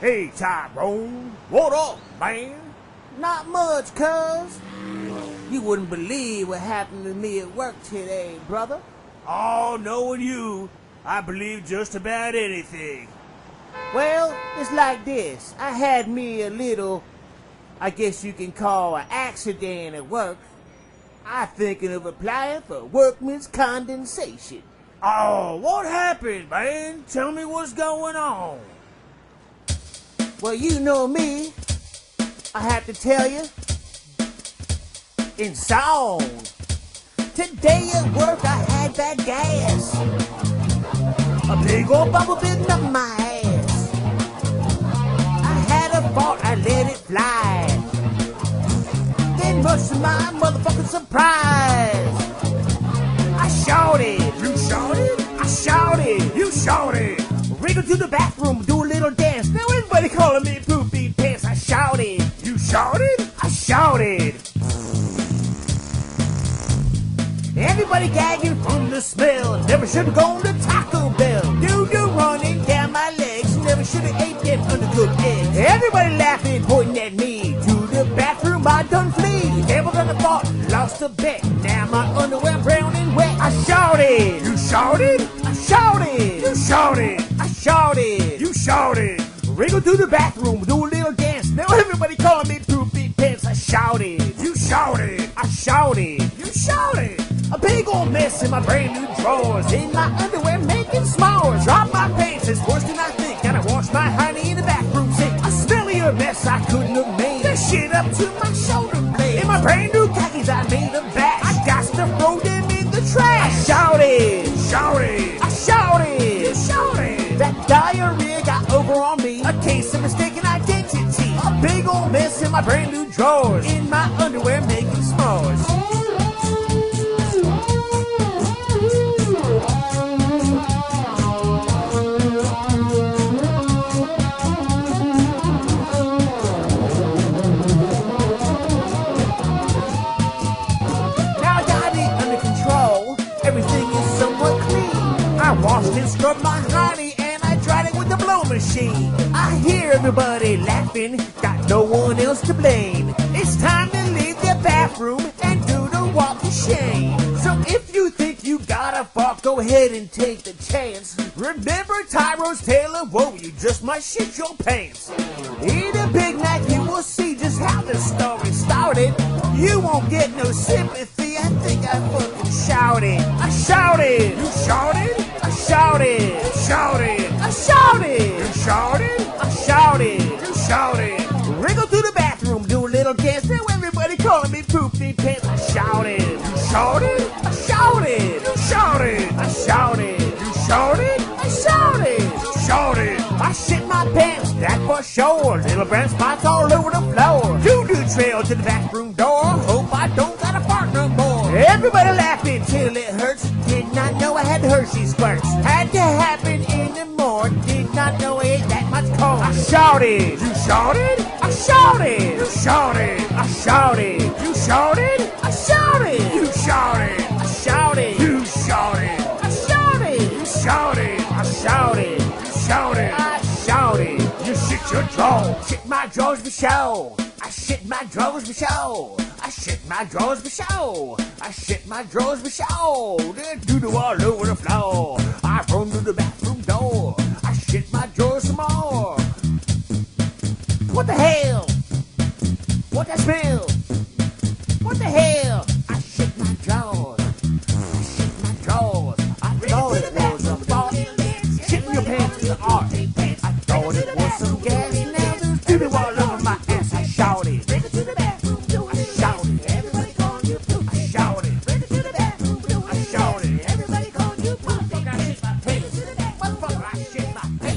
Hey, Tyrone, what up, man? Not much, cuz. You wouldn't believe what happened to me at work today, brother. Oh, knowing you, I believe just about anything. Well, it's like this. I had me a little, I guess you can call an accident at work. I'm thinking of applying for workman's condensation. Oh, what happened, man? Tell me what's going on. Well, you know me. I have to tell you. In song. Today at work I had bad gas. A big old bubble bit up my ass. I had a thought, I let it fly. Then much to my motherfucking surprise, I shouted. You shouted? I shouted. You shouted. Wriggle to the bathroom, do a little dance. Now everybody calling me poopy pants. I shouted. You shouted? I shouted. Everybody gagging from the smell. Never should have gone to Taco Bell. Doo-doo running down my legs. Never should have ate them undercooked eggs. Everybody laughing, pointing at me. To the bathroom I done flee. Never gonna thought, lost a bet. Now my underwear brown and wet. I shouted. You shouted? I shouted. You shouted. I shouted. You shouted. Wriggle to the bathroom, do a little dance. Now everybody calling me poopy pants. I shouted. You shouted. I shouted. You shouted. A big old mess in my brand new drawers. In my underwear making s'mores. Drop my pants, it's worse than I think. Gotta wash my hiney in the bathroom sink. A smellier mess I couldn't have made. This shit up to my shoulder blades. In my brand new khakis I made a bash. I got to throw them in the trash. I shouted. You shouted. I shouted. You shouted. That diarrhea got over on me. A case of mistaken identity. A big old mess in my brand new drawers. In my underwear making s'mores. I washed and scrubbed my hiney and I dried it with the blow machine. I hear everybody laughing, got no one else to blame. It's time to leave the bathroom and do the walk of shame. So if you think you gotta fuck, go ahead and take the chance. Remember Tyrone's tale of woe, you just might shit your pants. Eat a Big Mac, you will see just how the story started. You won't get no sympathy, I think I fucking shouted. I shouted. You shouted? I shouted. You shouted. I shouted. You shouted? I shouted. You shouted. Wriggle through the bathroom, do a little dance. Now everybody calling me poopy pants. I shouted. You shouted? I shouted. You shouted. I shouted. You shouted? I shouted. You shouted. I shit my pants, that for sure. Little brown spots all over the floor. Doo-doo trail to the bathroom door. Hope I don't got a fart no more. Everybody laughing till it hurts. Did not know I had Hershey squirts. Had to happen in the morning. Did not know I ate that much corn. I shouted. You shouted? I shouted. You shouted. I shouted. You shouted? I shouted. You shouted. I shouted. You shouted. I shouted. You shouted. I shouted. You shouted. I shouted. You shit your drawers. Shit my drawers for show. I shit my drawers for show. I shit my drawers for show. I shit my drawers for show. Doo-doo all over the floor. I run to the bathroom door. I shit my drawers some more. What the hell? What that smell? What the hell? I shit my drawers. I shit my drawers. I thought it was a fart. Shitting your pants is an art. I thought it was some gas. Now there's doo-doo all over my ass. I shouted. I shouted. Everybody calling you poop. I shouted. Bring it to the bathroom. Do I shouted. Everybody calling you poop. Motherfucker, I shit my pants. Motherfucker, I shit my pants.